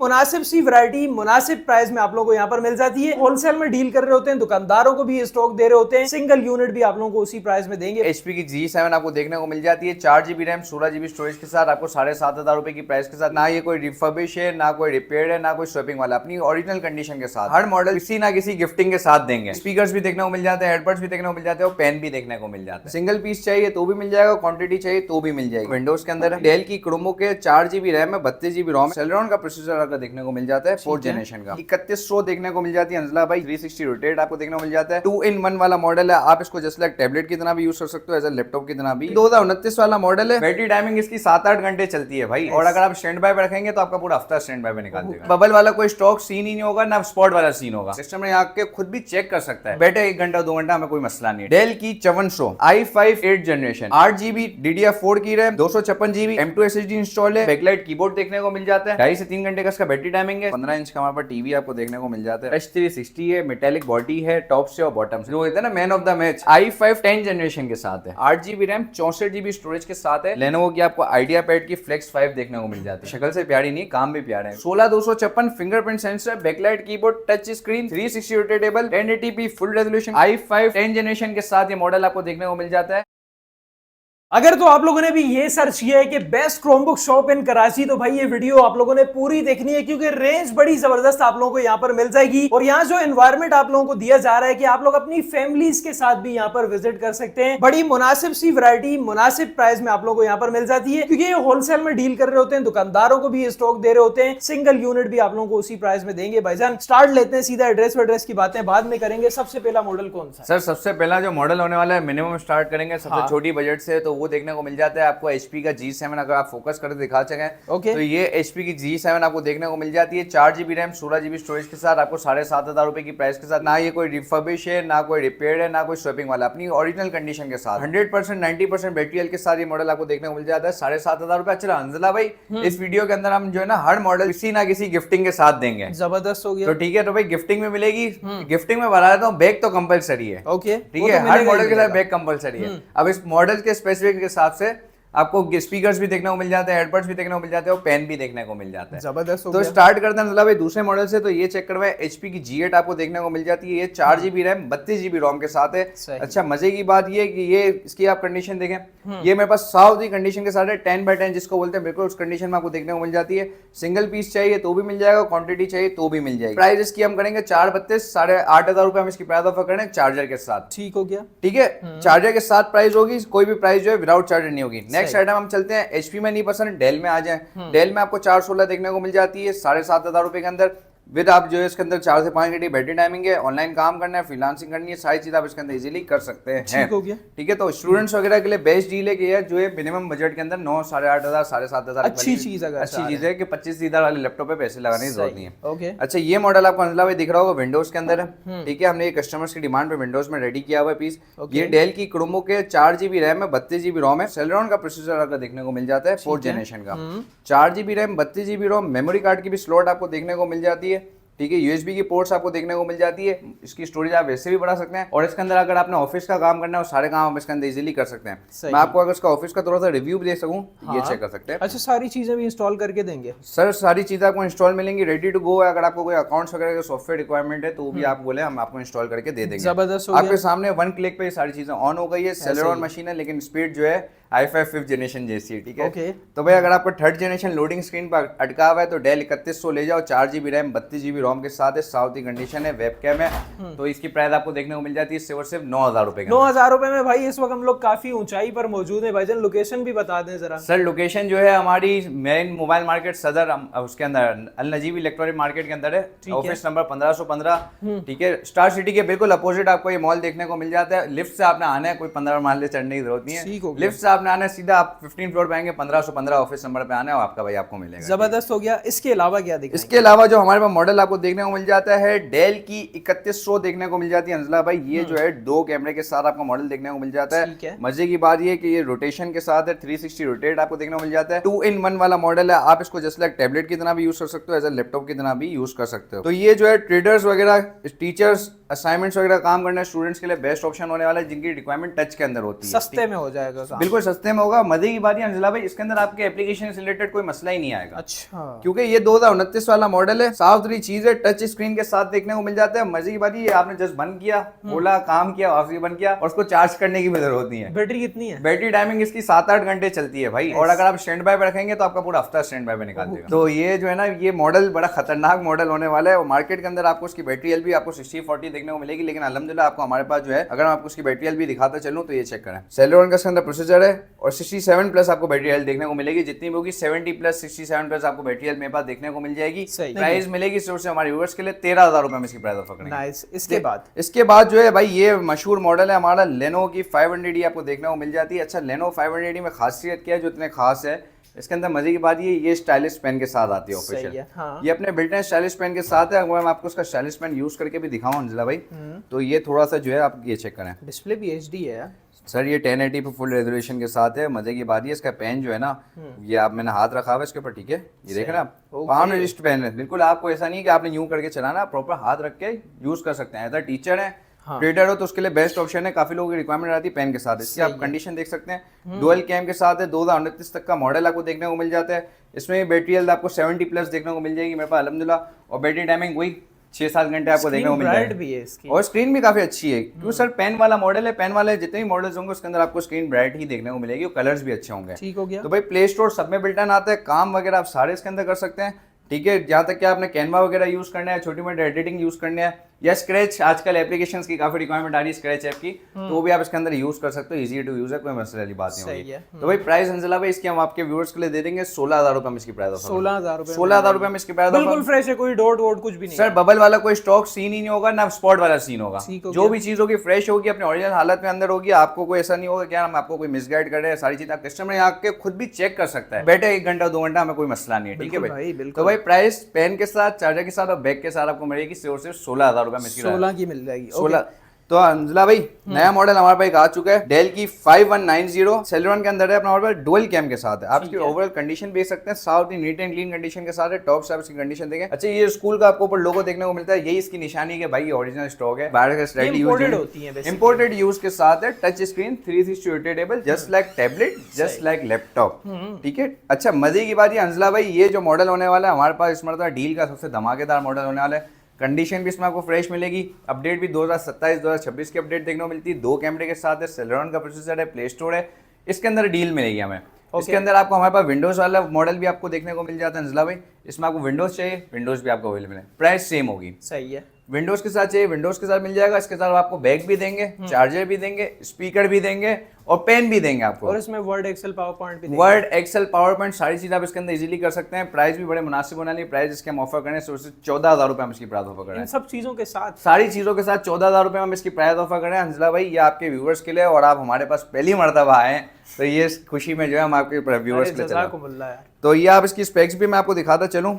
मुनासिब सी वैरायटी मुनासिब प्राइस में आप लोगों को यहाँ पर मिल जाती है। होलसेल में डील कर रहे होते हैं, दुकानदारों को भी स्टॉक दे रहे होते हैं, सिंगल यूनिट भी आप लोगों को उसी प्राइस में देंगे। HP की G7 आपको देखने को मिल जाती है 4GB रैम 16GB स्टोरेज के साथ, आपको 7,500 रुपए की प्राइस के साथ। ना ये कोई रिफर्बिश है, ना कोई रिपेयर है, ना कोई स्वैपिंग वाला, अपनी ओरिजिनल कंडीशन के साथ हर मॉडल किसी ना किसी गिफ्टिंग के साथ देंगे। स्पीकर्स भी देखने को मिल जाते हैं, हेडबड्स भी देखने को मिल जाते हैं और पेन भी देखने को मिल जाता है। सिंगल पीस चाहिए तो भी मिल जाएगा, क्वांटिटी चाहिए तो भी मिल जाएगी। विंडोज के अंदर डेल की क्रोमो के 4GB रैम में 32GB रोम, सेलेरॉन का प्रोसेसर आपको देखने को मिल जाता है 4th जनरेशन का। 3100 देखने को मिल जाती है अंजला भाई। 360 रोटेट आपको देखने को मिल जाता है। 2-in-1 वाला मॉडल है, आप इसको जस्ट लाइक टैबलेट की तरह भी यूज कर सकते हो, एज अ लैपटॉप की तरह भी। 2029 वाला मॉडल है। बैटरी टाइमिंग इसकी 7-8 घंटे चलती है भाई, और अगर आप स्टैंड बाय पे रखेंगे तो आपका पूरा हफ्ता स्टैंड बाय पे निकाल देगा। बबल वाला कोई स्टॉक सीन ही नहीं होगा, ना स्पॉट वाला सीन होगा। सिस्टम में आके खुद भी चेक कर सकता है, बैठे 1 घंटा 2 घंटा, हमें कोई मसला नहीं है। डेल की 5400 i5 8th generation 8GB DDR4 की RAM, 256GB M2 SSD install है। बैकलाइट कीबोर्ड देखने को मिल जाता है। 2.5 से 3 घंटे का इसका बैटरी टाइमिंग है। 15 इंच का हमारे पास टीवी आपको देखने को मिल जाता है। टच 360 है, मेटेलिक बॉडी है टॉप से और बॉटम से, जो कहते हैं ना man of the match. i5 10th generation के साथ है। 8GB रैम 64GB स्टोरेज के साथ है। Lenovo की आपको आइडिया पैड की फ्लेक्स 5 देखने को मिल जाती है। शक्ल से प्यारी नहीं, काम भी प्यारा है। 16256 fingerprint sensor, backlight keyboard, touch screen, 360 rotatable, 1080p full resolution. i5 10th generation के साथ ये मॉडल आपको देखने को मिल जाता है। अगर तो आप लोगों ने भी ये सर्च किया है कि best Chromebook shop in Karachi, तो भाई ये वीडियो आप लोगों ने पूरी देखनी है, क्योंकि रेंज बड़ी जबरदस्त आप लोगों को यहाँ पर मिल जाएगी। और यहाँ जो एनवायरनमेंट आप लोगों को दिया जा रहा है कि आप लोग अपनी फैमिलीज के साथ भी यहाँ पर विजिट कर सकते हैं। बड़ी मुनासिब सी वैरायटी मुनासिब प्राइस में आप लोगों को यहाँ पर मिल जाती है, क्योंकि ये होलसेल में डील कर रहे होते हैं, दुकानदारों को भी स्टॉक दे रहे होते हैं, सिंगल यूनिट भी आप लोगों को उसी प्राइस में देंगे। भाईजान स्टार्ट लेते हैं, सीधा एड्रेस वेड्रेस की बातें बाद में करेंगे। सबसे पहला मॉडल कौन सा? सर सबसे पहला जो मॉडल होने वाला है, मिनिमम स्टार्ट करेंगे सबसे छोटी बजट से, तो वो देखने को मिल जाता है आपको HP का G7। अगर आप फोकस करके दिखा सकें ओके। तो ये HP की G7 आपको देखने को मिल जाती है 4GB रैम 16GB स्टोरेज के साथ, आपको 7,500 रुपए की प्राइस के साथ। ना ये कोई रिफर्बिश है, ना कोई रिपेयर है, ना कोई स्वैपिंग वाला, अपनी ओरिजिनल कंडीशन के साथ 100% 90% बैटरी हेल्थ के साथ ये मॉडल आपको देखने को मिल जाता है 7,500 रुपए। अच्छा अंजला भाई, इस वीडियो के अंदर हम जो है ना हर मॉडल किसी ना किसी गिफ्टिंग के साथ देंगे। जबरदस्त हो गया। तो ठीक है, तो भाई गिफ्टिंग में मिलेगी। गिफ्टिंग में बता देता हूँ, बैग तो कंपलसरी है। ओके, ठीक है, हर मॉडल के साथ बैग कंपलसरी है। अब इस मॉडल के स्पेसिफिक के हिसाब से आपको स्पीकर्स भी देखने को मिल जाते हैं, हेडबड्स भी देखने को मिल जाते हैं और पेन भी देखने को मिल जाता है। जबरदस्त हो तो गया। स्टार्ट करते हैं मतलब भाई दूसरे मॉडल से। तो ये चेक करवाए HP की G8 आपको देखने को मिल जाती है। ये 4GB रैम 32GB रोम के साथ है। अच्छा मजे की बात ये कि ये इसकी आप कंडीशन देखें, ये मेरे पास साउथ कंडीशन के साथ है, 10/10 जिसको बोलते हैं, बिल्कुल उस कंडीशन में आपको देखने को मिल जाती है। सिंगल पीस चाहिए तो भी मिल जाएगा, क्वांटिटी चाहिए तो भी मिल जाएगी। प्राइस इसकी हम करेंगे 432 8,500 रुपए हम इसकी प्राइस ऑफर करें चार्जर के साथ। ठीक हो गया। ठीक है, चार्जर के साथ प्राइस होगी, कोई भी प्राइस जो है विदाउट चार्जर नहीं होगी। नेक्स्ट आइटम हम चलते हैं, HP में नहीं पसंद डेल में आ जाए। डेल में आपको 416 देखने को मिल जाती है 7,500 रुपए के अंदर, विद आप जो है इसके अंदर 4 से 5 घंटे बैटरी टाइमिंग है। ऑनलाइन काम करना है, फ्रीलांसिंग करनी है, सारी चीज आप इसके अंदर इजीली कर सकते हैं। ठीक हो गया। ठीक है, तो स्टूडेंट्स वगैरह के लिए बेस्ट डील है कि ये जो है मिनिमम बजट के अंदर 9, 8,500, 7,500 अच्छी चीज है, अच्छी चीज है कि 25,000 वाले लैपटॉप पे पैसे लगाने की जरूरत नहीं है। ओके। अच्छा ये मॉडल आपको अंजला भाई दिख रहा होगा, विंडोज के अंदर है। ठीक है, हमने ये कस्टमर्स की डिमांड पे विंडोज में रेडी किया हुआ है पीस। ये डेल की क्रोमो के 4GB रैम में 32GB रोम है। सेलेरॉन का प्रोसेसर आपको देखने को मिल जाता है 4th जनरेशन का। 4GB रैम 32GB रोम, मेमोरी कार्ड की भी स्लॉट आपको देखने को मिल जाती है। ठीक है, USB की पोर्ट्स आपको देखने को मिल जाती है। इसकी स्टोरेज आप वैसे भी बढ़ा सकते हैं, और इसके अंदर अगर आपने ऑफिस का काम करना है, वो सारे काम आप इसके अंदर इजीली कर सकते हैं। मैं आपको अगर इसका ऑफिस का थोड़ा सा रिव्यू भी दे सकूं, ये चेक कर सकते हैं। अच्छा, सारी चीजें भी इंस्टॉल करके देंगे? सर सारी चीजें आपको इंस्टॉल मिलेंगी, रेडी टू गो है। अगर आपको कोई अकाउंट्स वगैरह का सॉफ्टवेयर रिक्वायरमेंट है तो भी आप बोले, हम आपको इंस्टॉल करके दे देंगे। जबरदस्त। आपके सामने 1 क्लिक पे ये सारी चीजें ऑन हो गई है। सेलेरॉन मशीन है, लेकिन स्पीड जो है i5 5th जनरेशन जैसी है। ठीक है, तो भाई अगर आपको 3rd जनरेशन लोडिंग स्क्रीन पर अटका हुआ है तो डेल 3100 ले जाओ। 4GB रैम 32GB रोम के साथ है, साउथ की कंडीशन है, वेबकैम है। तो इसकी प्राइस आपको देखने को मिल जाती है सिर्फ 9,000 रुपए। 9,000 रुपए में भाई इस वक्त हम लोग काफी ऊंचाई पर मौजूद है। भाईजान लोकेशन भी बता दें जरा। सर लोकेशन जो है हमारी मेन मोबाइल मार्केट सदर, उसके अंदर अल नजीब इलेक्ट्रॉनिक मार्केट के अंदर है। Office number 1515। ठीक है, स्टार सिटी के बिल्कुल अपोजिट आपको ये मॉल देखने को मिल जाता है। लिफ्ट से आपने आना है, कोई 15 माले चढ़ने की जरूरत नहीं है। लिफ्ट से आपने आना है, सीधा आप 15 फ्लोर पे आएंगे, 1515 ऑफिस नंबर पे आना है, आपका भाई आपको मिलेगा। जबरदस्त हो गया। इसके अलावा क्या दिखेगा? इसके अलावा जो हमारे पास मॉडल आपको देखने को मिल जाता है, डेल की 3100 देखने को मिल जाती है अंजला भाई। ये जो है 2 कैमरे के साथ आपको मॉडल देखने को मिल जाता है। मजे की बात ये कि ये रोटेशन के साथ है, 360 रोटेट आपको देखने को मिल जाता है। 2-in-1 वाला मॉडल है, आप इसको जस्ट लाइक टैबलेट की तरह भी यूज कर सकते हो, एज अ लैपटॉप की तरह भी यूज कर सकते हो। तो ये जो है ट्रेडर्स वगैरह, टीचर्स, असाइनमेंट्स वगैरह काम करने स्टूडेंट्स के लिए बेस्ट ऑप्शन होने वाला है, जिनकी रिक्वायरमेंट टच के अंदर होती है। सस्ते में हो जाएगा, बिल्कुल सस्ते में होगा। मजे की बात है अंजला भाई, इसके अंदर आपके एप्लीकेशन से रिलेटेड कोई मसला ही नहीं आएगा। अच्छा, क्योंकि ये 2029 वाला मॉडल है, साफ सुथरी चीज है, टच स्क्रीन के साथ देखने को मिल जाता है। मजे की बात ये आपने जस्ट बंद किया, खोला, काम किया, वापस बंद किया, और उसको चार्ज करने की भी जरूरत नहीं है। बैटरी कितनी है? बैटरी टाइमिंग इसकी 7-8 घंटे चलती है भाई, और अगर आप स्टैंड बाय पे रखेंगे तो आपका पूरा हफ्ता स्टैंड बाय पे निकाल देगा। तो ये जो है ना, ये मॉडल बड़ा खतरनाक मॉडल होने वाला है। और मार्केट के अंदर आपको उसकी बैटरी हेल्थ भी आपको 60-40 देखने को मिलेगी, लेकिन अल्हम्दुलिल्लाह आपको हमारे पास जो है, अगर मैं आपको उसकी बैटरी हेल्थ भी दिखाता चलूं तो ये चेक करें, सेलेरॉन का इसके अंदर प्रोसेसर है और 67 प्लस आपको बैटरी हेल्थ देखने को मिलेगी। जितनी भी होगी 70 प्लस 67 प्लस आपको बैटरी हेल्थ मेरे पास देखने को मिल जाएगी। प्राइस मिलेगी सिर्फ से हमारे व्यूअर्स के लिए 13,000 रुपए में इसकी प्राइस ऑफर करेंगे। नाइस। इसके बाद जो है भाई, ये मशहूर मॉडल है हमारा लेनो की 500E आपको देखने को मिल जाती है। अच्छा, लेनो 500E में खासियत क्या है जो इतने खास है, इसके अंदर मजे की बात ये स्टाइलिश पेन के साथ आती है ऑफिशियल। हाँ। ये अपने बिल्ट इन स्टाइलिश पेन के साथ है। अगर मैं आपको उसका स्टाइलिश पेन यूज करके भी दिखाऊं अंजला भाई, तो ये थोड़ा सा जो है आप ये चेक करें, डिस्प्ले भी HD है सर। ये 1080 पे फुल रेजोल्यूशन के साथ है। मजे की बात ये इसका पेन जो है ना, ये आप मैंने हाथ रखा हुआ है इसके ऊपर, ठीक है, ये देख रहे हैं आप, पाम रजिस्ट पेन है बिल्कुल। आपको ऐसा नहीं कि आपने यूं करके चलाना, प्रॉपर हाथ रख के यूज कर सकते हैं। एज अ टीचर है, ट्रेडर हो, तो उसके लिए बेस्ट ऑप्शन है। काफी लोगों की रिक्वायरमेंट आती है पेन के साथ। इसकी आप कंडीशन देख सकते हैं, डुअल कैम के साथ है, 2029 तक का मॉडल आपको देखने को मिल जाता है। इसमें बैटरी हेल्थ आपको 70 प्लस देखने को मिल जाएगी मेरे पास अल्हम्दुलिल्लाह, और बैटरी टाइमिंग वही 6-7 घंटे आपको देखने को मिल जाएगी। और स्क्रीन भी काफी अच्छी है, क्योंकि सर पेन वाला मॉडल है। पेन वाले जितने भी मॉडल्स होंगे उसके अंदर आपको स्क्रीन ब्राइट ही देखने को मिलेगी और कलर्स भी अच्छे होंगे। ठीक हो गया। तो भाई प्ले स्टोर सब में बिल्ट इन आता है, काम वगैरह आप सारे इसके अंदर कर सकते हैं, ठीक है। जहाँ तक कि आपने कैनवा वगैरह यूज करना है, छोटी मोटी एडिटिंग यूज करनी है, या स्क्रैच, आजकल एप्लीकेशंस की काफी रिक्वायरमेंट आ रही है स्क्रैच ऐप की, तो वो भी आप इसके अंदर यूज कर सकते हो। इजी टू यूज है, कोई मसले वाली बात नहीं होगी। तो भाई प्राइस अंजला भाई इसकी हम आपके व्यूअर्स के लिए दे देंगे 16,000 रुपए में इसकी प्राइस। 16,000 रुपए में इसकी प्राइस बिल्कुल फ्रेश है, कोई डॉट वोट कुछ भी नहीं सर। बबल वाला कोई स्टॉक सीन ही नहीं होगा, ना स्पॉट वाला सीन होगा। जो भी चीज होगी फ्रेश होगी, अपने ओरिजिनल हालत में अंदर होगी। आपको कोई ऐसा नहीं होगा कि हम आपको कोई मिसगाइड कर रहे हैं। सारी चीज आप कस्टमर यहाँ के खुद भी चेक कर सकता है, बैठे 1 घंटा 2 घंटा, हमें कोई मसला नहीं है, ठीक है भाई। तो भाई प्राइस पेन के साथ, चार्जर के साथ और बैग के साथ आपको मिलेगी सिर्फ 16,000 रुपए में इसकी 16 की मिल जाएगी। 16। तो अंजला भाई नया मॉडल हमारे पास आ चुका है, डेल की 5190 सेलेरॉन के अंदर है अपना मॉडल, डुअल कैम के साथ है। आप इसकी ओवरऑल कंडीशन देख सकते हैं, साफ नीट एंड क्लीन कंडीशन के साथ है। टॉप से आप इसकी कंडीशन देखें। अच्छा, ये स्कूल का आपको ऊपर लोगो देखने को मिलता है, यही इसकी निशानी है कि भाई ओरिजिनल स्टॉक है, बाहर का स्लाइटली इंपोर्टेड होती है, इंपोर्टेड यूज के साथ है। Touch screen 360 rotatable, just like tablet, just like laptop, ठीक है। अच्छा, मजे की बात ये अंजला भाई, ये जो मॉडल होने वाला है हमारे पास इस मरतबा डील का सबसे धमाकेदार मॉडल होने वाला है। कंडीशन भी इसमें आपको फ्रेश मिलेगी, अपडेट भी 2027-2026 की अपडेट देखने को मिलती है। 2 कैमरे के साथ है, सेलेरॉन का प्रोसेसर है, प्ले स्टोर है, इसके अंदर डील मिलेगी हमें। इसके अंदर आपको हमारे पास विंडोज वाला मॉडल भी आपको देखने को मिल जाता है अंजला भाई। इसमें आपको विंडोज चाहिए, विंडोज भी आपको अवेलेबल है, प्राइस सेम होगी। सही है। विंडोज के साथ चाहिए, विंडोज के साथ मिल जाएगा। इसके साथ आपको बैग भी देंगे, चार्जर भी देंगे, स्पीकर भी देंगे और पेन भी देंगे आपको। और इसमें वर्ड एक्सेल पावर पॉइंट भी देंगे। वर्ड एक्सेल पावर पॉइंट सारी चीज आप इसके अंदर इजीली कर सकते हैं। प्राइस भी बड़े मुनासिब होने वाली है। प्राइस इसके हम ऑफर करें सिर्फ 14,000 रुपए हम इसकी प्राइस ऑफर करें। इन सब चीजों के साथ, सारी चीजों के साथ 14,000 रुपए हम इसकी प्राइस ऑफर करें अंजला भाई। ये आपके व्यूवर्स के लिए, और आप हमारे पास पहली मर्तबा आए तो ये खुशी में जो है हम आपके व्यूवर्स के लिए। तो ये आप इसकी स्पेक्स भी मैं आपको दिखाता चलूं,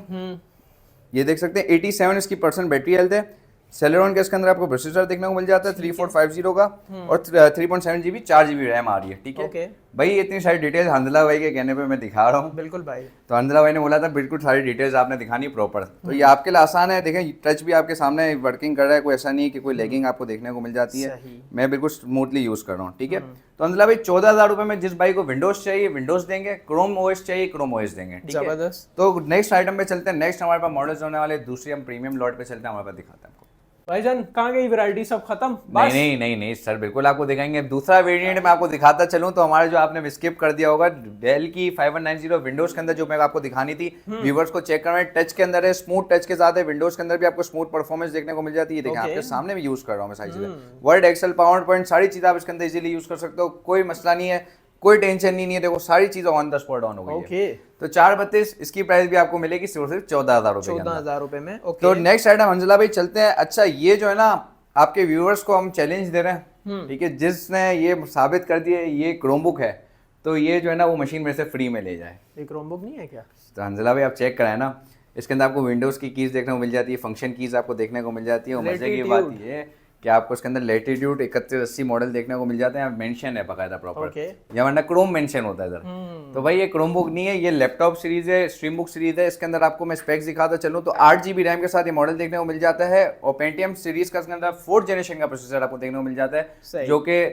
ये देख सकते हैं 87 इसकी % बैटरी हेल्थ है। सेलेरॉन के इसके अंदर आपको प्रोसेसर देखने को मिल जाता है 3450 का, और 3.7 GB 4 GB रैम आ रही है, ठीक है भाई। इतनी सारी डिटेल्स हंदला भाई के कहने पे मैं दिखा रहा हूँ। बिल्कुल भाई। तो हंदला भाई ने बोला था बिल्कुल सारी डिटेल्स आपने दिखानी प्रॉपर, तो ये आपके लिए आसान है। देखें टच भी आपके सामने वर्किंग कर रहा है, कोई ऐसा नहीं है कि कोई लैगिंग आपको देखने को मिल जाती है। मैं बिल्कुल स्मूथली यूज कर रहा हूँ, ठीक है। तो हंदला भाई 14,000 रुपए में जिस भाई को विंडोज चाहिए विंडोज देंगे, क्रोम OS चाहिए क्रोम OS देंगे, ठीक है। जबरदस्त। तो नेक्स्ट आइटम पे चलते हैं। नेक्स्ट हमारे पास मॉडल्स होने वाले, दूसरी हम प्रीमियम लॉट पे चलते हैं, हमारे पास दिखाते हैं आपको। भाईजान कहाँ गई वैरायटी, सब खत्म? नहीं सर, बिल्कुल आपको दिखाएंगे। दूसरा वेरिएंट मैं आपको दिखाता चलूं तो हमारे जो आपने स्किप कर दिया होगा, डेल की 5190 विंडोज के अंदर जो मैं आपको दिखानी थी, व्यूवर्स को चेक करना है। टच के अंदर है, स्मूथ टच के साथ है। विंडोज के अंदर भी आपको स्मूथ परफॉर्मेंस देखने को मिल जाती है। देखें आपके सामने भी यूज कर रहा हूँ मैं सारी चीजें, वर्ड एक्सेल पावर पॉइंट सारी चीजें आप इसके अंदर इजीली यूज कर सकते हो, कोई मसला नहीं है, कोई टेंशन नहीं है। देखो सारी चीजें ऑन द स्पॉट ऑन हो गई है। तो 432 इसकी प्राइस भी आपको मिलेगी सिर्फ 14,000 रुपए, 14,000 रुपए में। तो नेक्स्ट आइटम अंजला भाई चलते हैं। अच्छा, ये जो है ना आपके व्यूअर्स को हम चैलेंज दे रहे हैं, ठीक है, जिसने ये साबित कर दिया ये क्रोमबुक है, तो ये जो है ना वो मशीन में से फ्री में ले जाए। ये क्रोमबुक नहीं है क्या? तो अंजला भाई आप चेक कराए ना, इसके अंदर आपको विंडोज की कीज देखने को मिल जाती है, फंक्शन कीज आपको देखने को मिल जाती है। और मजे की बात ये कि आपको इसके अंदर लेटीट्यूड 3180 मॉडल देखने को मिल जाते हैं, मेंशन है बकायदा प्रॉपर, या वरना क्रोम मेंशन होता है इधर। तो भाई ये क्रोमबुक नहीं है, ये लैपटॉप सीरीज है, स्ट्रीम बुक सीरीज है। इसके अंदर आपको मैं स्पेक्स दिखाता चलूं तो 8 GB रैम के साथ ये मॉडल देखने को मिल जाता है, और पेंटियम सीरीज का इसके अंदर 4th जनरेशन का प्रोसेसर आपको देखने को मिल जाता है, जो कि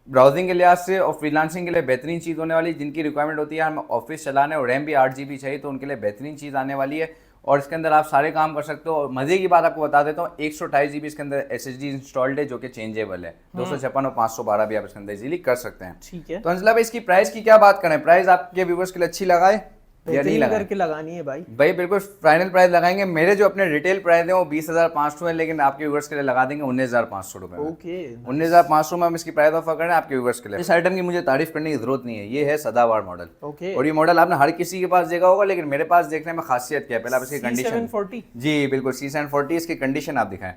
ब्राउजिंग के लिहाज से और फ्रीलांसिंग के लिए बेहतरीन चीज़ होने वाली है। जिनकी रिक्वायरमेंट होती है हम ऑफिस चलाने और रैम भी 8 GB चाहिए, तो उनके लिए बेहतरीन चीज़ आने वाली है। और इसके अंदर आप सारे काम कर सकते हो। और मजे की बात आपको बता देता हूँ, 128 GB इसके अंदर SSD इंस्टॉल्ड है, जो कि चेंजेबल है। 256 और 512 भी आप इसके अंदर इजीली कर सकते हैं। ठीक है, तो अंजला भाई, इसकी प्राइस की क्या बात करें? प्राइस आपके व्यूवर्स के लिए अच्छी लगाए या नहीं लगाए? करके लगानी है भाई। भाई बिल्कुल फाइनल प्राइस लगाएंगे। मेरे जो अपने रिटेल प्राइस है वो 20,500 है, लेकिन आपके व्यूवर्स के लिए लगा देंगे 19,500 रुपए में। ओके, 19,500 में हम इसकी प्राइस ऑफर कर रहे हैं आपके व्यूवर्स के लिए। इस आइटम की मुझे तारीफ करने की जरूरत नहीं है, ये है सदाबहार मॉडल। ओके, और ये मॉडल आपने हर किसी के पास देखा होगा, लेकिन मेरे पास देखने में खासियत क्या है, पहले आप इसकी कंडीशन। C740। जी बिल्कुल, C740 इसकी कंडीशन आप दिखाएं।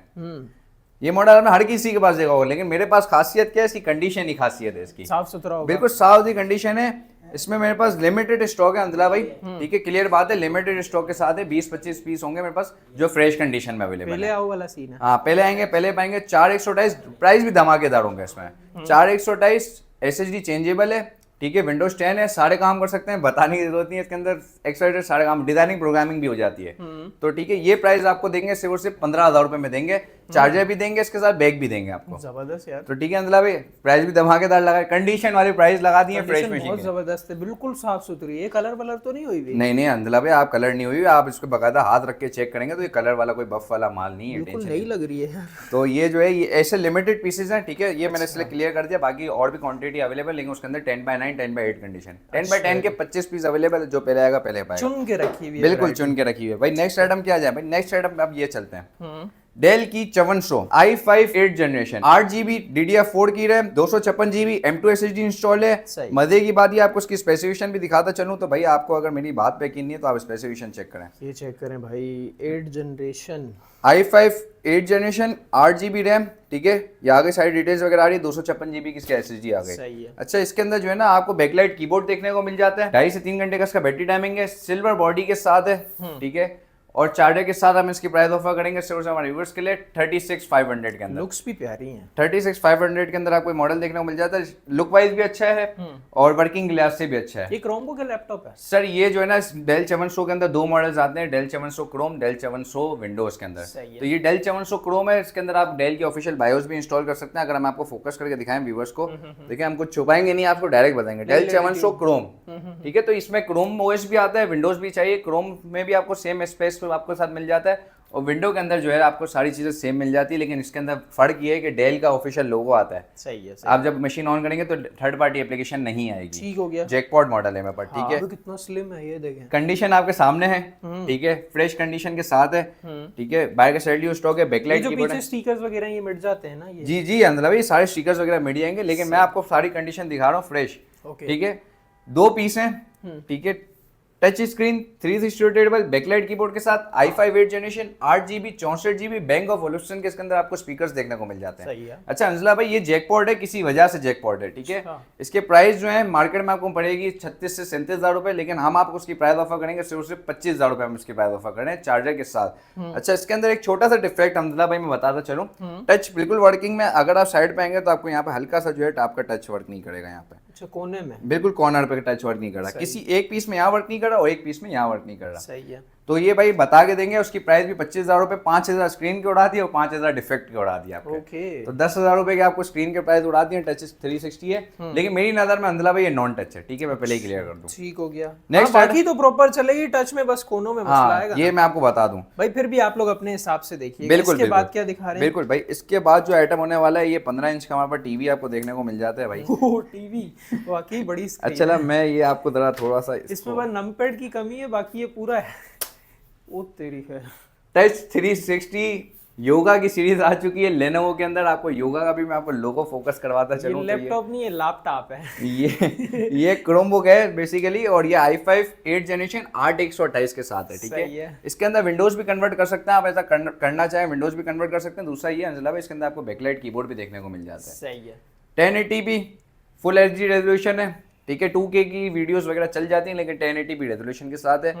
ये मॉडल आपने हर किसी के पास देखा होगा, लेकिन मेरे पास खासियत क्या है, इसकी कंडीशन ही खासियत है इसकी। साफ सुथरा होगा, बिल्कुल साफ दी कंडीशन है। इसमें मेरे पास लिमिटेड स्टॉक है अंदला भाई, ठीक है, क्लियर बात है। लिमिटेड स्टॉक के साथ है, 20-25 पीस होंगे मेरे पास जो फ्रेश कंडीशन में अवेलेबल पहले है। आओ वाला सीन है। हाँ, पहले आएंगे, पहले पाएंगे। 4128 प्राइस भी धमाकेदार होंगे इसमें। 4128 SSD चेंजेबल है, ठीक है, विंडोज 10 है, सारे काम कर सकते हैं, बताने की जरूरत नहीं है। इसके अंदर एक्सट्रा सारे काम, डिजाइनिंग प्रोग्रामिंग भी हो जाती है। तो ठीक है, ये प्राइस आपको देंगे सिर्फ और सिर्फ 15,000 रुपए में देंगे। चार्जर भी देंगे, इसके साथ बैग भी देंगे आपको। जबरदस्त यार। तो ठीक है अंदला भाई, प्राइस भी धमाकेदार लगा, कंडीशन वाली प्राइस लगा दी है फ्रेश कंडीशन मशीन बहुत की। जबरदस्त है, बिल्कुल साफ सुथरी है। कलर वलर तो नहीं हुई भी? नहीं नहीं अंदला भाई, आप कलर नहीं हुई, आप इसको बकायदा हाथ रख के चेक करेंगे तो ये कलर वाला कोई बफ वाला माल नहीं है, बिल्कुल टेंशन नहीं नहीं। लग रही है यार। तो ये जो है ये ऐसे लिमिटेड पीसेस हैं, ठीक है, ये मैंने इसलिए क्लियर कर दिया। बाकी और भी क्वांटिटी अवेलेबल, लेकिन उसके अंदर 10x9 10x8 कंडीशन, 10x10 के 25 पीस अवेलेबल है। जो पहले आएगा पहले पाएगा। चुन के रखी हुई है, बिल्कुल चुन के रखी हुई है भाई। नेक्स्ट आइटम क्या जाए भाई? नेक्स्ट आइटम अब ये चलते हैं, डेल की 5400 i5 8 जनरेशन, 8 GB DDR4 की RAM, 256 GB M2 SSD install है। सही। मजे की बात ये, आपको इसकी स्पेसिफिकेशन भी दिखाता चलूं तो भाई, आपको अगर मेरी बात पे यकीन नहीं है तो आप स्पेसिफिकेशन चेक करें। ये चेक करें भाई, 8 generation i5 8 generation, 8 GB RAM, ठीक है, ये आगे सारी डिटेल्स वगैरह आ रही है। 256 GB की इसकी SSD आ गई। सही है। अच्छा, इसके अंदर जो है ना आपको बैकलाइट कीबोर्ड देखने को मिल जाता है, 2.5 से 3 घंटे का इसका बैटरी टाइमिंग है, सिल्वर बॉडी के साथ है, ठीक है। और चार्जर के साथ हम इसकी प्राइस ऑफर करेंगे सिर्फ हमारे व्यूअर्स के लिए 36,500 के अंदर। लुक्स भी प्यारी हैं। 36,500 के अंदर आपको मॉडल देखने को मिल जाता है। लुक वाइज भी अच्छा है और वर्किंग ग्लास से भी अच्छा है। ये क्रोमबुक का लैपटॉप है सर, ये जो है ना डेल 700 के अंदर दो मॉडल्स आते हैं, डेल 700 क्रोम, डेल 700 विंडोज के अंदर। सही है। तो ये डेल 700 क्रोम है, इसके अंदर आप डेल की ऑफिशियल बायोस भी इंस्टॉल कर सकते हैं। अगर हम आपको फोकस करके दिखाएं व्यूअर्स को, देखिए हम कुछ छुपाएंगे नहीं, आपको डायरेक्ट बताएंगे। डेल 700 क्रोम, ठीक है, तो इसमें क्रोम ओएस भी आता है, विंडोज भी चाहिए। क्रोम में भी आपको सेम स्पेस आपको साथ मिल जाता है, और विंडो के अंदर जो है आपको सारी चीजें सेम मिल जाती है, लेकिन इसके अंदर फर्क ये है कि डेल का ऑफिशियल लोगो आता है। सही है। आप जब मशीन ऑन करेंगे तो थर्ड पार्टी एप्लीकेशन नहीं आएगी। ठीक हो गया। जैकपॉट मॉडल है मेरे पास, ठीक है। हाँ, कितना स्लिम है ये देखें। कंडीशन आपके सामने है, ठीक है, फ्रेश कंडीशन के साथ है, ठीक है। बाहर का साइड स्टॉक है, ये बैकलाइट जो कीबोर्ड पीछे है। स्टिकर्स वगैरह ये मिट जाते हैं ना ये? जी जी अंदर भाई सारे स्टिकर्स वगैरह मिल जाएंगे, लेकिन मैं आपको सारी कंडीशन दिखा रहा हूँ फ्रेश, ओके। ठीक है। 2 पीस हैं, ठीक है, touch screen, 360 rotatable, backlight keyboard के साथ, i5 8 generation, 8 GB 64 GB bank of ओलुस्टन के इसके अंदर आपको स्पीकर्स देखने को मिल जाते हैं। सही है। अच्छा अंजला भाई, ये जैकपॉट है, किसी वजह से जैकपॉट है, ठीक है। अच्छा। इसके प्राइस जो है मार्केट में आपको पड़ेगी 36 से 37,000 रुपए, लेकिन हम आपको उसकी प्राइस ऑफर करेंगे सिर्फ 25,000 रुपए हम इसकी प्राइस ऑफर कर रहे हैं चार्जर के साथ। अच्छा, इसके अंदर एक छोटा सा डिफेक्ट अंजला भाई मैं बताता चलूं, टच बिल्कुल वर्किंग में, अगर आप साइड पे आएंगे तो आपको यहाँ पे हल्का सा जो है आपका टच वर्क नहीं करेगा यहाँ पे। अच्छा, कोने में? बिल्कुल कॉर्नर पे टच वर्क नहीं कर रहा, किसी एक पीस में यहाँ वर्क नहीं कर रहा और एक पीस में यहाँ वर्क नहीं कर रहा। सही है। तो ये भाई बता के देंगे, उसकी प्राइस भी 25,000 रुपए, 5,000 स्क्रीन के उड़ा दिए और 5,000 डिफेक्ट के उड़ा दिया आपके। ओके। तो 10,000 रुपए के आपको स्क्रीन के प्राइस उड़ा दिए, टच 360 है, लेकिन मेरी नजर में अंदला भाई ये नॉन टच है, ठीक है, मैं पहले ही क्लियर कर दूं। ठीक हो गया। Next हाँ, बाकी तो प्रॉपर चलेगी, टच में बस कोनों में मसला हाँ, आएगा ये मैं आपको बता दूं भाई। फिर भी आप लोग अपने हिसाब से देखिए। बिल्कुल, इसके बाद बिल्कुल। क्या दिखा रहे हैं? बिल्कुल भाई, इसके बाद जो आइटम होने वाला है, ये 15 इंच का हमारे पास टीवी आपको देखने को मिल जाता है भाई। ओह, टीवी वाकई बड़ी स्क्रीन अच्छा है। मैं ये आपको जरा थोड़ा सा इसमें बस नंपैड की कमी है, बाकी ये पूरा है। ओ तेरी है। टच 360 योगा की सीरीज आ चुकी है लेनोवो के अंदर। आपको योगा का भी मैं आपको लोगो फोकस करवाता ये चलूं तो लैपटॉप नहीं है, लैपटॉप है। ये क्रोमबुक है बेसिकली, और ये i5 8 जनरेशन 8128 के साथ है, ठीक सही है। है। इसके अंदर विंडोज भी कन्वर्ट कर सकते हैं आप, ऐसा करना चाहें विंडोज भी कन्वर्ट कर सकते हैं। दूसरा ये अंजला भाई, इसके अंदर आपको बैकलाइट कीबोर्ड भी देखने को मिल जाता है। सही है। 1080p फुल एचडी रेजोल्यूशन है, ठीक है। 2K की वीडियोस वगैरह चल जाती हैं, लेकिन 1080p रेजोल्यूशन के साथ है।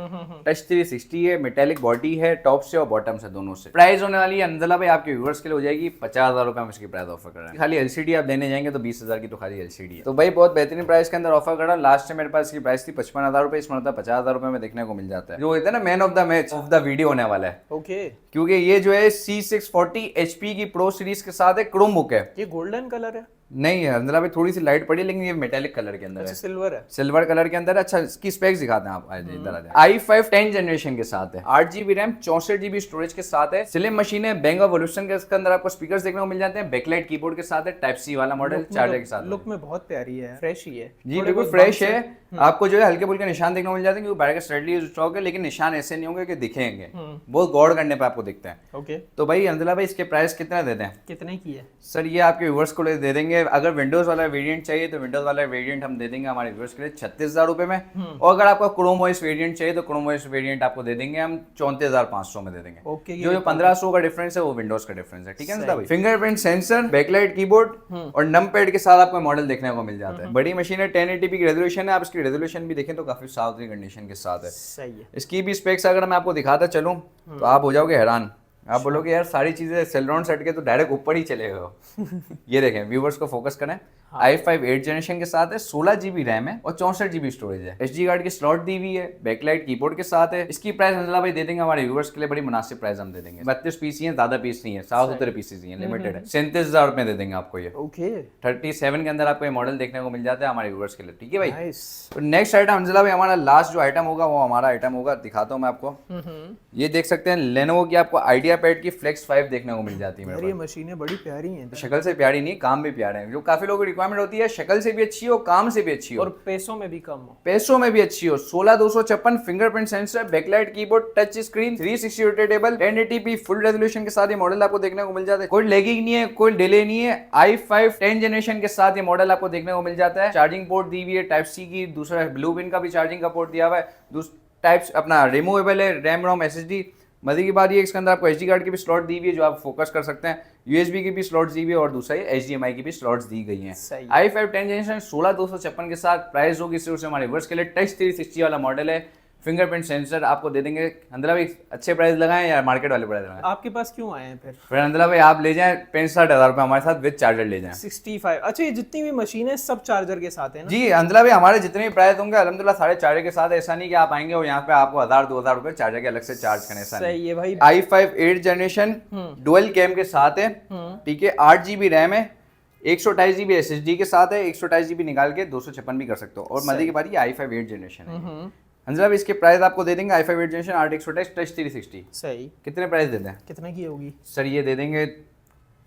टच 360 है, मेटेलिक बॉडी है, टॉप से और बॉटम से दोनों से। प्राइस होने वाली है अंजला भाई आपके व्यूअर्स के लिए हो जाएगी 50,000 रुपए हम इसकी प्राइस ऑफर कर रहे हैं। खाली एलसीडी आप लेने जाएंगे तो 20,000 की तो खाली एलसीडी है। तो भाई बहुत बेहतरीन प्राइस के अंदर ऑफर कर रहा हूं। लास्ट में मेरे पास इसकी प्राइस थी 55,000 रुपए, इस मतलब 50,000 रुपए में देखने को मिल जाता है। जो कहते हैं ना man of the match of the video होने वाला है, ओके। क्योंकि ये जो है C640 HP की प्रो सीरीज के साथ एक क्रोमबुक है। ये गोल्डन कलर है। नहीं है अंदर भाई थोड़ी सी लाइट पड़ी, लेकिन ये मेटेलिक कलर के अंदर अच्छा है, सिल्वर है। सिल्वर कलर के अंदर। अच्छा इसकी स्पेक्स दिखाते हैं आप, इधर आ जाए। i5 10 जनरेशन के साथ है, 8GB रैम 64GB स्टोरेज के साथ है, स्लिम मशीन है, बैंक ऑफ एवोल्यूशन के इसके अंदर आपको स्पीकर्स देखने को मिल जाते हैं, बैकलाइट कीबोर्ड के साथ है, टाइप सी वाला मॉडल, चार्जर के साथ। लुक में बहुत प्यारी है, फ्रेश ही है जी बिल्कुल फ्रेश है। आपको जो है हल्के फुल्के निशान देखने को मिल जाते हैं क्योंकि बाहर का स्टडली स्टॉक है, लेकिन निशान ऐसे नहीं होंगे कि दिखेंगे, बहुत गौर करने पे आपको दिखते हैं। ओके तो भाई अंदला भाई इसके प्राइस कितना देते हैं? कितने की है सर ये आपके व्यूअर्स को दे देंगे, अगर विंडोज वाला वेरिएंट चाहिए तो विंडोज वाला वेरिएंट हम दे देंगे हमारे व्यूअर्स के लिए 36,000 रुपए में, और अगर आपको क्रोम वॉइस वेरिएंट चाहिए तो क्रोम वॉइस वेरिएंट आपको दे देंगे हम 34,500 में दे देंगे। ओके जो 1500 का डिफरेंस है वो विंडोज का डिफरेंस है, ठीक है ना भाई। फिंगरप्रिंट सेंसर, बैकलाइट कीबोर्ड और नम पैड के साथ आपको मॉडल देखने को मिल जाता है। बड़ी मशीन है, 1080p की रेजोल्यूशन है, आप इसकी रेजोल्यूशन भी देखें तो काफी साफ कंडीशन के साथ है। सही है। इसकी भी स्पेक्स अगर मैं आपको दिखाता चलूं तो आप हो जाओगे हैरान, आप बोलोगे यार सारी चीजें सेलरॉन सेट के तो डायरेक्ट ऊपर ही चले गए हो। ये देखें व्यूवर्स को फोकस करें, i5 8 जनरेशन के साथ है, 16GB रैम है और 64GB स्टोरेज है, SD कार्ड की स्लॉट दी हुई है, बैकलाइट कीबोर्ड के साथ है। इसकी प्राइस अंजला भाई दे देंगे हमारे व्यूवर्स के लिए, बड़ी मुनासिब प्राइस हम दे देंगे। 32 पीस ही है, ज्यादा पीस नहीं है, 7 पीसेज ही है, लिमिटेड है, 37,000 रुपए दे देंगे आपको ये। ओके 37 के अंदर आपको ये मॉडल देखने को मिल जाता है हमारे व्यूवर्स के लिए, ठीक है भाई। नाइस। तो नेक्स्ट आइटम अंजला भाई हमारा लास्ट जो आइटम होगा वो हमारा आइटम होगा, दिखाता हूँ मैं आपको। ये देख सकते हैं लेनोवो की आपको आइडिया पैड की फ्लेक्स 5 देखने को मिल जाती है मेरे यार ये पास। मशीनें बड़ी प्यारी हैं शक्ल से प्यारी नहीं, काम भी प्यारे हैं, जो काफी लोगों की रिक्वायरमेंट होती है, शक्ल से भी अच्छी हो, काम से भी अच्छी हो, और पैसों में भी कम हो। पैसों में भी अच्छी हो। 16256 fingerprint sensor, backlight keyboard, touch screen, 360 rotatable, 1080p full resolution के साथ ये मॉडल आपको देखने को मिल जाता है। कोई लैगिंग नहीं है, कोई डिले नहीं है। i5 10 जनरेशन के साथ ये मॉडल आपको देखने को मिल जाता है। चार्जिंग पोर्ट दी हुई है टाइप सी की, दूसरा ब्लू पिन का भी चार्जिंग का पोर्ट दिया हुआ है, टाइप्स अपना रिमूवेबल है, रैम रोम SSD। मजे की बात ये इसके अंदर आपको SD कार्ड की भी स्लॉट दी हुई है जो आप फोकस कर सकते हैं, USB की भी स्लॉट्स दी हुई है और दूसरा HDMI की भी स्लॉट्स दी गई हैं। i5 10 जनरेशन 16256 के साथ प्राइस होगी सिर्फ से हमारे वर्ष के लिए। टच 360 वाला मॉडल है, फिंगरप्रिंट सेंसर आपको दे देंगे। अंदला भाई अच्छे प्राइस लगाएं या मार्केट वाले प्राइस लगाएं? आपके पास क्यों आए हैं फिर अंदला भाई आप ले जाएं 65,000 रुपए हमारे साथ विद चार्जर ले जाएं। 65। अच्छा ये जितनी भी मशीन है सब चार्जर के साथ है ना? जी अंदला भाई हमारे जितने भी प्राइस होंगे अल्हम्दुलिल्लाह सारे चार्जर के साथ। ऐसा नहीं कि आप आएंगे और यहाँ पे आपको 1,000-2,000 रुपए चार्जर के अलग से चार्ज करने। ऐसा सही है भाई। i5 8 जनरेशन डुअल कैम के साथ है, ठीक है, 8GB रैम है, 128GB SSD के साथ है, 128GB निकाल के 256 भी कर सकते हो। और मजे की बात ये i5 8 जनरेशन है अंजला भाई, इसके प्राइस आपको दे देंगे i5 8 जनरेशन 8 टच 360। सही। कितने प्राइस देते हैं? कितने की होगी सर ये दे देंगे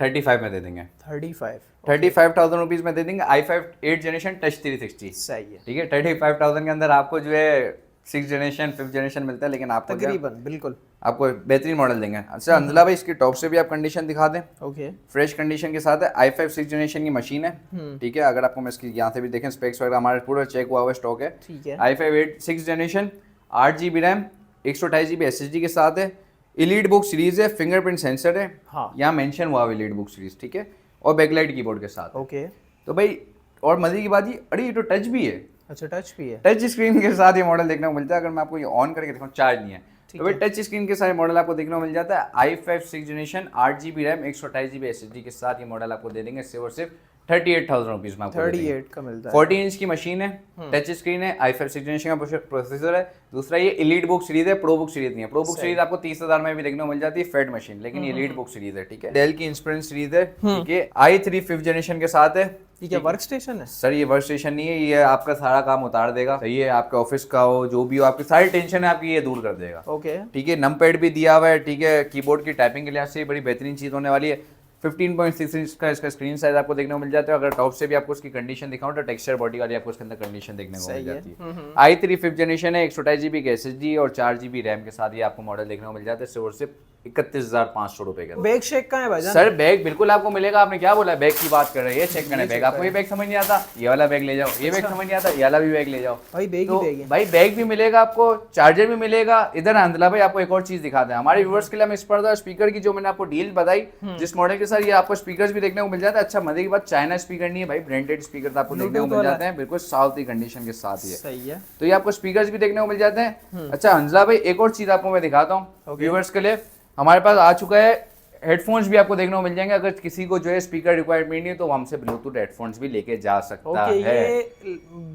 35 में दे देंगे। 35,000 रुपीज में दे देंगे i5 8 जनरेशन टच 360। सही है। ठीक है 35,000 के अंदर आपको जो है 6 जनरेशन 5th जनरेशन मिलता है, लेकिन आपको तकरीबन बिल्कुल आपको बेहतरीन मॉडल देंगे। अच्छा अंजला भाई इसकी टॉप से भी आप कंडीशन दिखा दें। ओके फ्रेश कंडीशन के साथ है, i5 6 जनरेशन की मशीन है, ठीक है। अगर आपको मैं इसकी यहाँ से भी देखें स्पेक्स वगैरह हमारे पूरा चेक हुआ हुआ स्टॉक है। ठीक है। i5 8 6 generation 8GB RAM 128GB SSD के साथ है, इलीट बुक सीरीज है, फिंगरप्रिंट सेंसर है, हाँ यहाँ मेंशन हुआ इलीट बुक सीरीज, ठीक है, और बैकलाइट कीबोर्ड के साथ। ओके तो भाई और मजे की बात ये, अरे ये तो टच भी है। अच्छा टच भी है। टच स्क्रीन के साथ ये मॉडल देखने को मिलता है। अगर मैं आपको ये ऑन करके दिखाऊं, चार्ज नहीं है तो भाई टच स्क्रीन के साथ मॉडल आपको देखने को मिल जाता है। i5 6 generation 8GB RAM 128GB SSD के साथ ये मॉडल आपको दे देंगे सिर्फ और सिर्फ 38,000 रुपीज में आपको 38 का मिलता है। 14 इंच की मशीन है, टच स्क्रीन है, i5 6 जनरेशन का प्रोसेसर है। दूसरा ये इलीट बुक सीरीज है, प्रो बुक सीरीज नहीं है। प्रो बुक सीरीज आपको 30,000 में भी देखने को मिल जाती है फेड मशीन, लेकिन ये इलीट बुक सीरीज है, ठीक है। डेल की इंस्पिरेंस सीरीज है, ठीक है, i3 5th जनरेशन के साथ है। ये क्या वर्क स्टेशन है? सर ये वर्क स्टेशन नहीं है, ये आपका सारा काम उतार देगा। सही है, आपके ऑफिस का हो जो भी हो, आपकी सारी टेंशन है आपकी ये दूर कर देगा। ओके ठीक है, नमपैड भी दिया हुआ है, ठीक है, कीबोर्ड की टाइपिंग के लिहाज से बड़ी बेहतरीन चीज होने वाली है। 15.6 इंच का इसका स्क्रीन साइज आपको देखने को मिल जाता है। अगर टॉप से भी आपको इसकी कंडीशन दिखाऊं तो टेक्सचर बॉडी वाली आपको इसके अंदर कंडीशन देखने को मिल जाती है। i3 5th जनरेशन है, 128GB की SSD और 4GB रैम के साथ ये आपको मॉडल देखने को मिल जाता है सिर्फ 31,500 रुपए का। बैग शेक कहाँ है भाईजान? सर बैग बिल्कुल आपको मिलेगा। आपने क्या बोला, बैग की बात कर रहे हैं, ये चेक करना बैग। आपको ये बैग समझ नहीं आता, ये वाला बैग ले जाओ। ये बैग समझ नहीं आता, ये वाला भी बैग ले जाओ। भाई बैग तो ही बैग है। भाई बैग भी मिलेगा आपको, चार्जर भी मिलेगा। इधर अंदला भाई आपको एक और चीज दिखाते हैं हमारे व्यूअर्स के लिए। हम इस पर स्पीकर की जो मैंने आपको डील बताई, जिस मॉडल के साथ ये आपको स्पीकर भी देखने को मिल जाता है। अच्छा मजे की बात, चाइना स्पीकर नहीं है भाई, ब्रांडेड स्पीकर आपको देखने को मिल जाते हैं, बिल्कुल साउथ कंडीशन के साथ ही है। सही है। तो ये आपको स्पीकर भी देखने को मिल जाते हैं। अच्छा अंजला भाई एक और चीज आपको मैं दिखाता हूँ व्यूअर्स के लिए। हमारे पास आ चुका है हेडफोन्स भी आपको देखने को मिल जाएंगे। अगर किसी को जो है स्पीकर रिक्वायरमेंट नहीं है तो वो हमसे ब्लूटूथ हेडफोन्स भी लेके जा सकता है। ये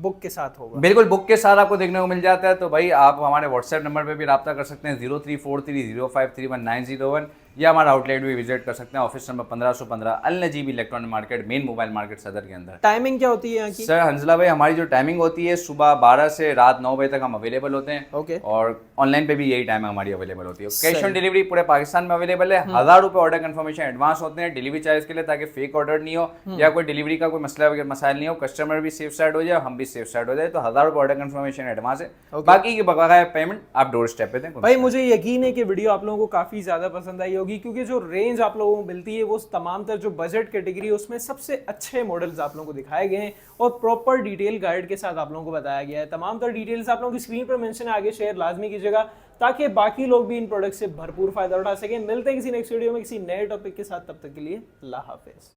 बुक के साथ होगा? बिल्कुल बुक के साथ आपको देखने को मिल जाता है। तो भाई आप हमारे व्हाट्सएप नंबर पे भी रब्ता कर सकते हैं 03430531901901। या हमारा आउटलेट भी विजिट कर सकते हैं। Office number 1515 Al Najib electronic market, main mobile market Saddar के अंदर। टाइमिंग क्या होती है यहाँ की? सर हंसला भाई, हमारी जो टाइमिंग होती है सुबह 12 से रात 9 बजे तक हम अवेलेबल होते हैं। ओके। और ऑनलाइन पे भी यही टाइम हमारी अवेलेबल होती है। कैश ऑन डिलीवरी पूरे पाकिस्तान में अवेलेबल है। 1000 रुपए ऑर्डर कंफर्मेशन एडवांस होते हैं डिलीवरी चार्ज के लिए, ताकि फेक ऑर्डर नहीं हो या कोई डिलीवरी का कोई मसला वगैरह मसाइल नहीं हो, कस्टमर भी सेफ साइड हो जाए, हम भी सेफ साइड हो जाए। तो 1000 रुपए ऑर्डर कंफर्मेशन एडवांस है, बाकी की बकाया पेमेंट आप डोर स्टेप पे दें। भाई मुझे यकीन है कि वीडियो आप लोगों को काफी ज्यादा पसंद आई होगी, क्योंकि जो रेंज आप लोगों को मिलती है वो तमाम तर जो बजट कैटेगरी है उसमें सबसे अच्छे मॉडल्स आप लोगों को दिखाए गए हैं और प्रॉपर डिटेल गाइड के साथ आप लोगों को बताया गया है। तमाम तर डिटेल्स आप लोगों की स्क्रीन पर मेंशन है, आगे शेयर लाजमी कीजिएगा ताकि बाकी लोग भी इन प्रोडक्ट से भरपूर फायदा उठा सकें। मिलते हैं किसी नेक्स्ट वीडियो में किसी नए टॉपिक के साथ, तब तक के लिए अल्लाह हाफिज।